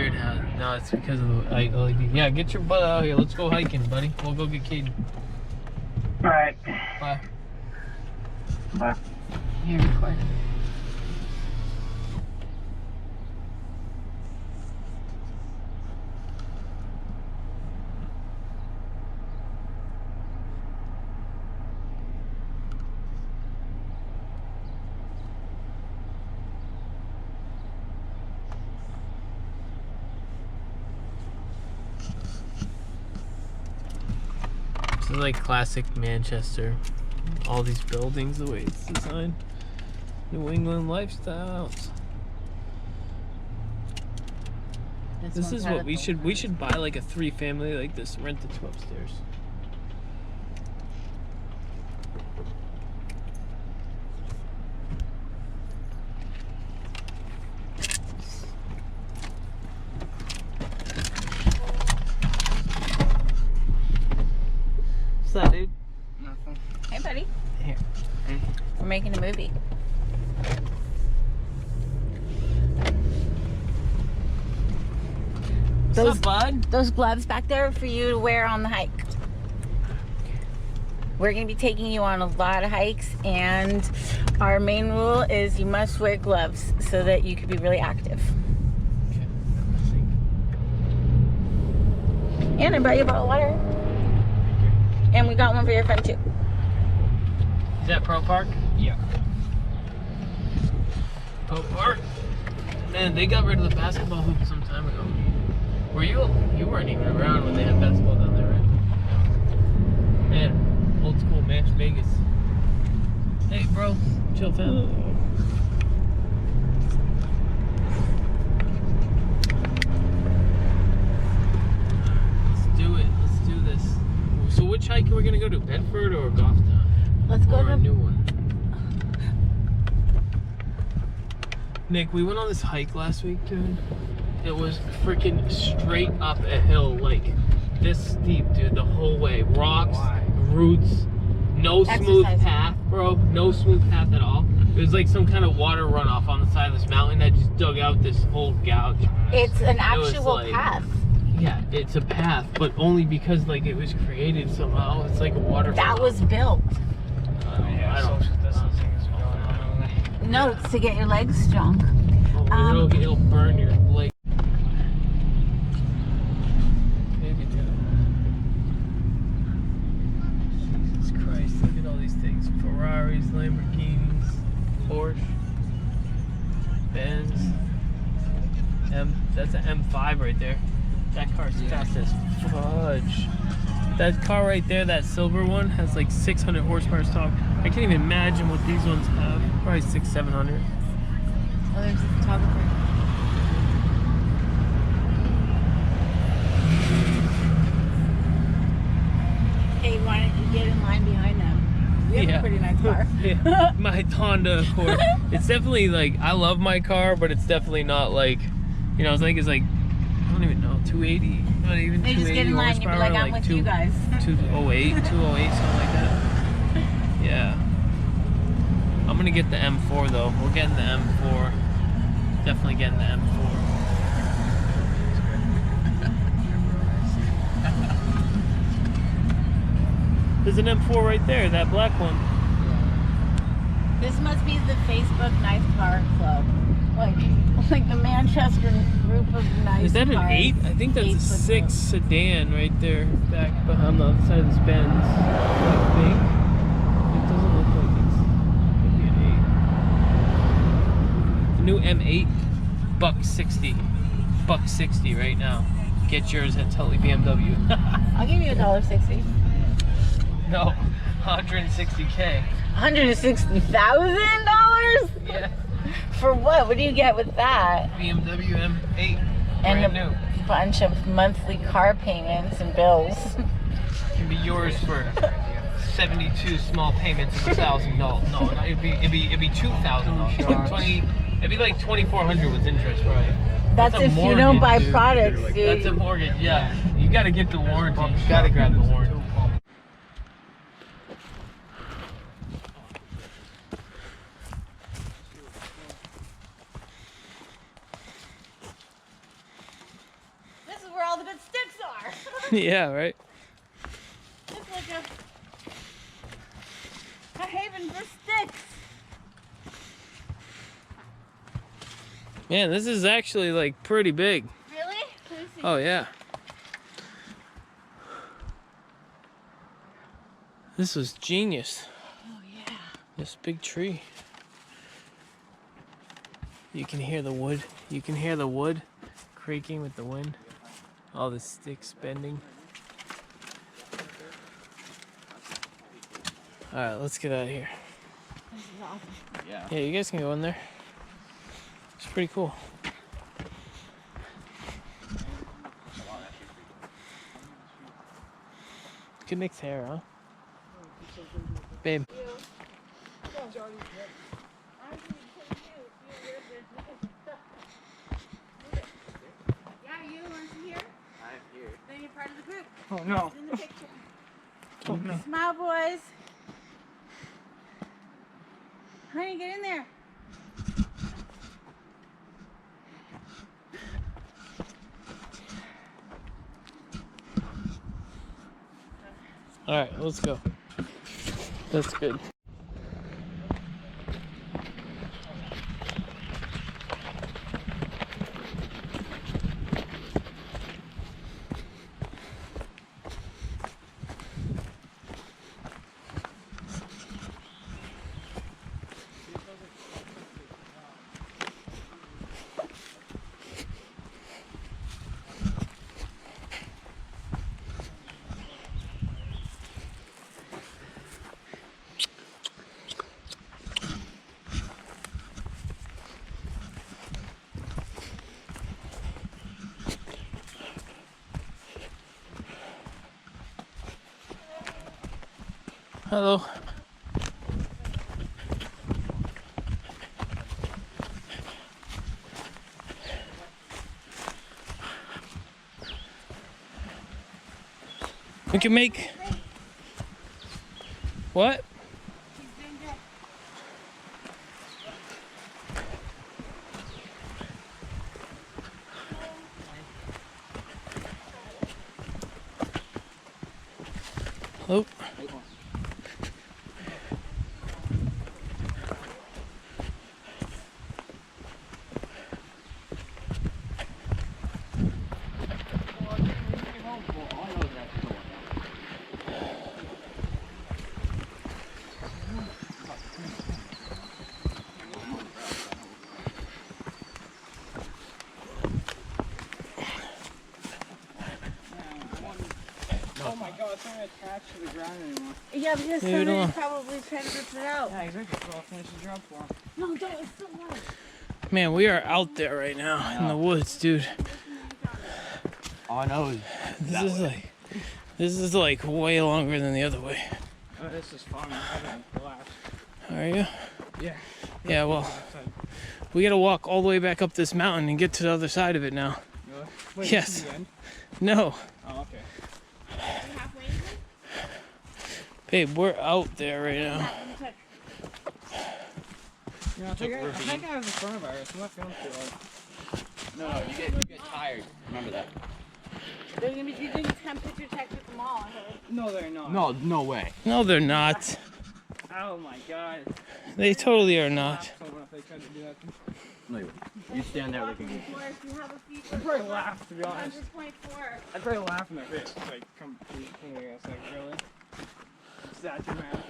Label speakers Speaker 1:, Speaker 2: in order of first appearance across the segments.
Speaker 1: weird how. No, it's because of the LED. Yeah, get your butt out here. Let's go hiking, buddy. We'll go get Caden.
Speaker 2: Alright.
Speaker 1: Bye.
Speaker 2: Bye.
Speaker 3: Here, record.
Speaker 1: This is like classic Manchester. All these buildings, the way it's designed. New England lifestyles. This is what we should buy, like a 3-family like this, rent the 2 upstairs. What's that, dude?
Speaker 2: Nothing.
Speaker 3: Hey, buddy.
Speaker 1: Here.
Speaker 3: We're making a movie.
Speaker 1: What's up, bud?
Speaker 3: Those gloves back there are for you to wear on the hike. We're going to be taking you on a lot of hikes, and our main rule is you must wear gloves so that you can be really active.
Speaker 1: Okay.
Speaker 3: And I brought you a bottle of water. And we got one for your friend too.
Speaker 1: Is that Pro Park?
Speaker 2: Yeah.
Speaker 1: Pro Park? Man, they got rid of the basketball hoop some time ago. Were you? You weren't even around when they had basketball down there, right? Man, old school match Vegas. Hey, bro, chill, fam. Let's do it. Let's do this. So, which hike are we gonna go to? Bedford or Goffstown?
Speaker 3: Let's go
Speaker 1: Or
Speaker 3: to
Speaker 1: a new one. Nick, we went on this hike last week, dude. It was freaking straight up a hill, like this steep, dude, the whole way. Rocks, roots, no smooth path, bro. No smooth path at all. It was like some kind of water runoff on the side of this mountain that just dug out this whole gouge.
Speaker 3: It's an
Speaker 1: It was
Speaker 3: actual
Speaker 1: like-
Speaker 3: path.
Speaker 1: Yeah, it's a path, but only because like it was created somehow. It's like a water
Speaker 3: That
Speaker 1: runoff.
Speaker 3: was built.
Speaker 1: I don't.
Speaker 2: Social distancing is going on.
Speaker 3: No, it's to get your legs strong.
Speaker 1: It'll burn your leg. Maybe do. Jesus Christ, look at all these things. Ferraris, Lamborghinis, Porsche, Benz. That's an M5 right there. That car's fast as fudge. That car right there, that silver one, has like 600 horsepower stock. I can't even imagine what these ones have. Probably 600-700.
Speaker 3: Oh, there's a photographer. Hey, why don't you get in line behind them? You have a pretty nice car.
Speaker 1: Yeah. My Honda Accord. It's definitely like, I love my car, but it's definitely not like, you know, it's like I don't even know, 280, not even 280
Speaker 3: They just get in line and you'd be like, I'm with you guys.
Speaker 1: 208, 208, something like that. Yeah. I'm gonna get the M4 though. We're getting the M4. Definitely getting the M4. There's an M4 right there, that black one.
Speaker 3: This must be the Facebook Nice Car Club. Like the Manchester group of nice
Speaker 1: Is that an
Speaker 3: cars.
Speaker 1: 8? I think that's a 6 sedan right there, back behind the other side of this Benz. I think. It doesn't look like could be an 8. The new M8, $160. $160 right now. Get yours at Tully BMW.
Speaker 3: I'll give you $1.60.
Speaker 1: No, 160K.
Speaker 3: $160,000?
Speaker 1: Yeah.
Speaker 3: For what? What do you get with that?
Speaker 1: BMW M8,
Speaker 3: And
Speaker 1: brand new.
Speaker 3: a bunch of monthly car payments and bills.
Speaker 1: Can be yours for 72 small payments of $1,000. No, it'd be $2,000. 20. It'd be like 2,400 with interest, right?
Speaker 3: That's if you don't buy products, dude.
Speaker 1: That's a mortgage. Yeah, you got to get the warranty. You got to grab the warranty.
Speaker 3: but sticks are.
Speaker 1: Yeah, right?
Speaker 3: It's like a haven for sticks.
Speaker 1: Man, this is actually like pretty big.
Speaker 3: Really? Let me see.
Speaker 1: Oh yeah. This was genius.
Speaker 3: Oh, yeah.
Speaker 1: This big tree. You can hear the wood. You can hear the wood creaking with the wind. All the sticks bending. Alright, let's get out of here.
Speaker 3: This is awesome.
Speaker 1: Yeah, you guys can go in there. It's pretty cool. Good Nick's hair, huh? Babe.
Speaker 3: Yeah, you want to here?
Speaker 2: I'm here.
Speaker 3: Then you're part of the group.
Speaker 2: Oh no.
Speaker 3: In the picture.
Speaker 2: Oh no.
Speaker 3: Smile, boys. Honey, get in there.
Speaker 1: Alright, let's go. That's good. Hello. We can make what? Oh.
Speaker 2: Oh my god, it's not attached to the ground anymore.
Speaker 3: Yeah, because
Speaker 1: Leave it alone.
Speaker 3: somebody's probably trying to rip it out.
Speaker 2: Yeah, exactly. So I'll finish the job for him.
Speaker 3: No, don't. It's so hard.
Speaker 1: Man, we are out there right now in the woods, dude.
Speaker 2: All I know is
Speaker 1: This is like way longer than the other way.
Speaker 2: oh, this is fun. I'm having a blast.
Speaker 1: Are you?
Speaker 2: Yeah.
Speaker 1: Yeah, well, we gotta walk all the way back up this mountain and get to the other side of it now.
Speaker 2: Really? Wait,
Speaker 1: Yes.
Speaker 2: this is the end?
Speaker 1: No.
Speaker 2: Oh, okay.
Speaker 3: Halfway.
Speaker 1: Babe, we're out there right now.
Speaker 2: You know, I think I have the coronavirus. I'm not feeling too well.
Speaker 4: No, you get tired. Remember that.
Speaker 3: They're gonna be doing temperature checks at the mall, I heard.
Speaker 2: No, they're not.
Speaker 4: No, no way.
Speaker 1: No, they're not.
Speaker 2: Oh my god.
Speaker 1: They totally are not.
Speaker 2: Someone if they tried to do that to me.
Speaker 4: No, you stand there looking.
Speaker 3: Or if you have a fever,
Speaker 2: I'd probably laugh, to be honest.
Speaker 3: 100.4.
Speaker 2: I'd probably laugh in their face. Like, come, I guess, like, really? It's that dramatic.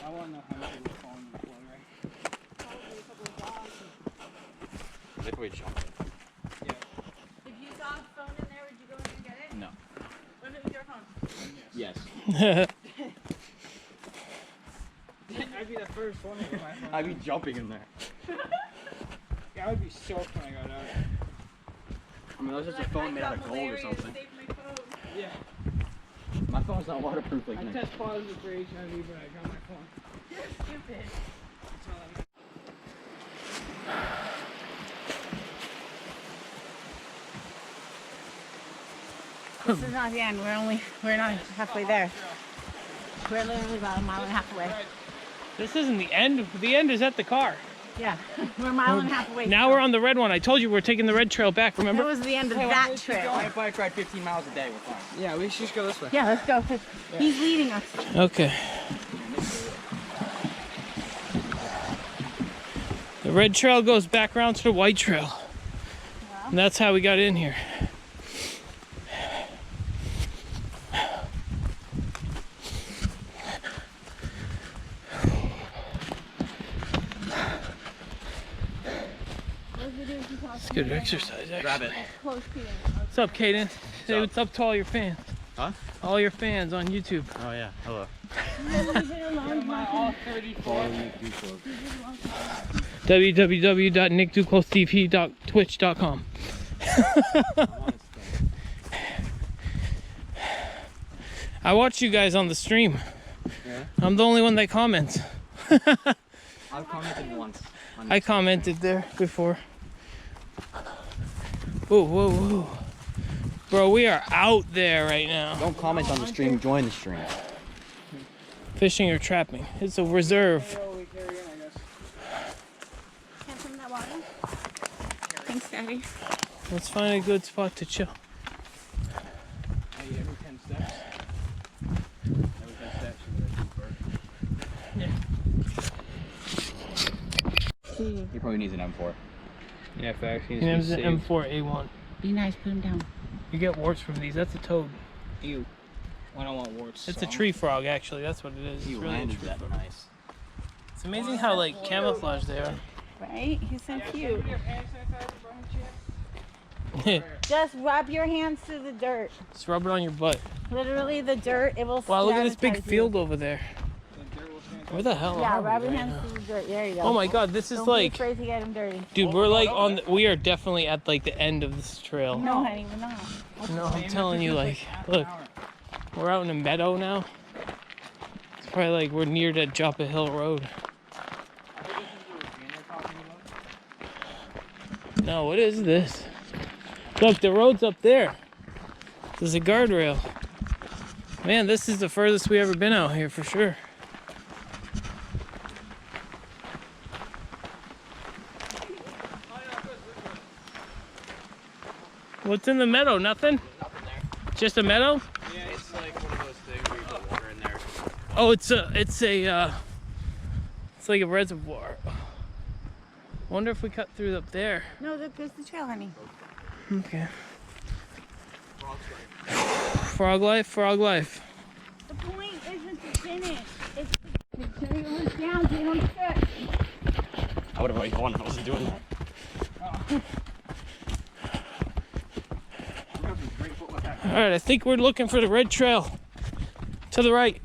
Speaker 2: I want to know how many people are falling in the floor, right?
Speaker 3: Probably a couple of dogs.
Speaker 4: They probably jump.
Speaker 2: Yeah.
Speaker 3: If you saw a phone in there, would you go in and get it?
Speaker 4: No.
Speaker 3: What if it was your phone?
Speaker 4: Yes.
Speaker 2: I'd be the first one to get my phone.
Speaker 4: I'd be jumping in there.
Speaker 2: Yeah, I would be soaked when I got out.
Speaker 4: I mean, that's just a phone made out of gold or something.
Speaker 3: Save my phone.
Speaker 2: Yeah.
Speaker 4: My phone's not waterproof like
Speaker 2: I
Speaker 4: Nick.
Speaker 2: test positive for HIV, but I got my phone.
Speaker 3: You're stupid.
Speaker 2: That's all I know.
Speaker 3: This is not the end. We're not halfway there. We're literally about a mile and a half away.
Speaker 1: This isn't the end. The end is at the car.
Speaker 3: Yeah, we're a mile and a half away.
Speaker 1: Now we're on the red one. I told you we're taking the red trail back,
Speaker 3: That
Speaker 1: remember?
Speaker 3: was the end of
Speaker 4: Hey,
Speaker 3: that
Speaker 4: we
Speaker 3: trail.
Speaker 4: bike ride 15 miles a day. We're fine. Yeah, we should just go this way.
Speaker 3: Yeah, let's go. He's leading us.
Speaker 1: Okay. The red trail goes back around to the white trail. And that's how we got in here. It's good exercise, actually.
Speaker 4: Grab it.
Speaker 1: What's up, Kaden? Say what's up to all your fans.
Speaker 4: Huh?
Speaker 1: All your fans on YouTube.
Speaker 4: Oh yeah. Hello.
Speaker 1: www.nickduclosetv.twitch.com. I watch you guys on the stream.
Speaker 4: Yeah.
Speaker 1: I'm the only one that comments.
Speaker 4: I've commented once.
Speaker 1: I commented there before. Whoa, whoa, whoa. Bro, we are out there right now.
Speaker 4: Don't comment on the stream. Join the stream.
Speaker 1: Fishing or trapping. It's a reserve.
Speaker 3: Can some of that water? Thanks, Daddy.
Speaker 1: Let's find a good spot to chill.
Speaker 2: Every 10 steps. Every 10 steps.
Speaker 4: He probably needs an M4. Yeah, facts.
Speaker 1: He names it M4A1.
Speaker 3: Be nice, put him down.
Speaker 1: You get warts from these. That's a toad.
Speaker 2: Ew. I don't want warts.
Speaker 1: It's a tree frog, actually. That's what it is. It's
Speaker 4: You
Speaker 1: really a
Speaker 4: landed
Speaker 1: tree
Speaker 4: that
Speaker 1: frog.
Speaker 4: nice.
Speaker 1: It's amazing how like camouflage they are.
Speaker 3: Right? He's so cute.
Speaker 2: Your hand sanitizer, Brian, Chip?
Speaker 3: Just rub your hands through the dirt.
Speaker 1: Just rub it on your butt.
Speaker 3: Literally the dirt, it will
Speaker 1: Wow, look at this big
Speaker 3: sanitize you.
Speaker 1: field over there.
Speaker 2: The dirt will sanitize.
Speaker 1: Where the hell
Speaker 3: Yeah,
Speaker 1: are
Speaker 3: rub
Speaker 1: we
Speaker 3: your
Speaker 1: right
Speaker 3: hands
Speaker 1: now?
Speaker 3: through the dirt. There you go.
Speaker 1: Oh my god, this is
Speaker 3: Don't be
Speaker 1: like,
Speaker 3: afraid to get him dirty.
Speaker 1: dude, we're like on, we are definitely at like the end of this trail.
Speaker 3: No, honey, we're not.
Speaker 1: No, I'm telling you, like, look, we're out in a meadow now. It's probably like we're near to Joppa Hill Road. No, what is this? Look, the road's up there. There's a guardrail. Man, this is the furthest we ever been out here for sure. What's in the meadow? Nothing? Just a meadow?
Speaker 4: Yeah, it's like one of those things where you put water in there.
Speaker 1: Oh, it's like a reservoir. Wonder if we cut through up there.
Speaker 3: No, look, there's the trail, honey.
Speaker 1: Okay. Frog life, frog life.
Speaker 3: The point isn't to finish. It's to carry yours down so you don't trip.
Speaker 4: I would have already gone. I wasn't doing that.
Speaker 1: All right, I think we're looking for the red trail. To the right.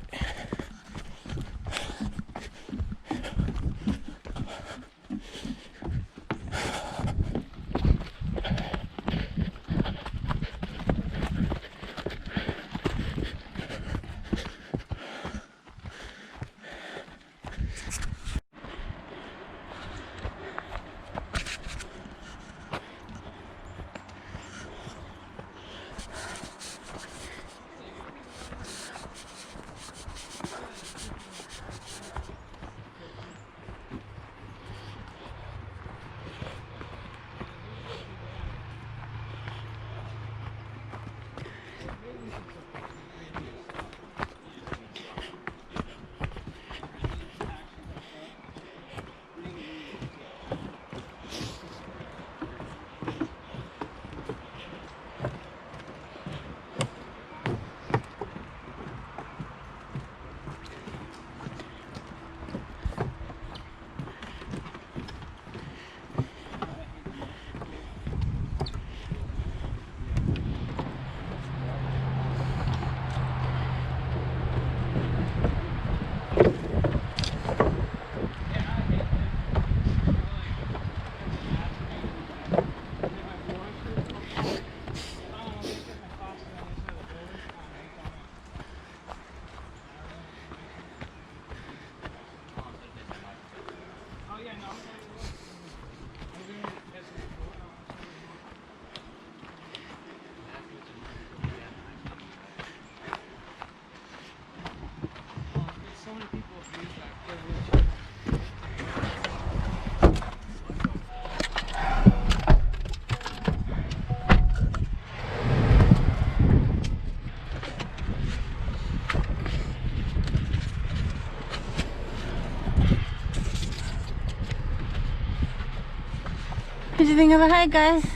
Speaker 3: think of the hike, guys?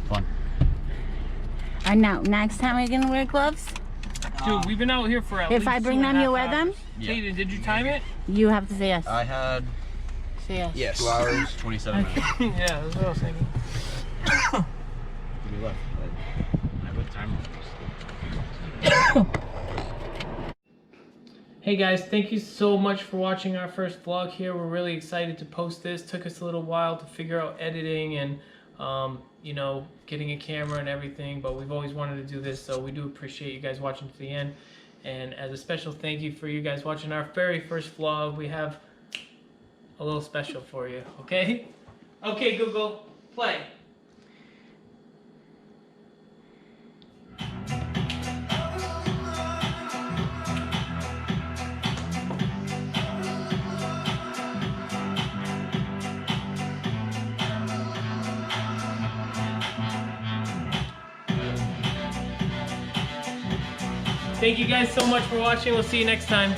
Speaker 4: Fun.
Speaker 3: I know. Next time we're gonna wear gloves.
Speaker 1: Dude, we've been out here for at least
Speaker 3: If I bring them, you wear them?
Speaker 4: Yeah.
Speaker 1: Jayden, did you time it?
Speaker 3: You have to say yes.
Speaker 4: I had
Speaker 3: Say yes.
Speaker 4: 2 hours, 27 minutes.
Speaker 1: Yeah, that's what I was thinking.
Speaker 4: We left. I put time on this.
Speaker 1: Hey guys, thank you so much for watching our first vlog here. We're really excited to post this. Took us a little while to figure out editing and you know, getting a camera and everything, but we've always wanted to do this, so we do appreciate you guys watching to the end. And as a special thank you for you guys watching our very first vlog, we have a little special for you, okay? Okay, Google, play. Thank you guys so much for watching. We'll see you next time.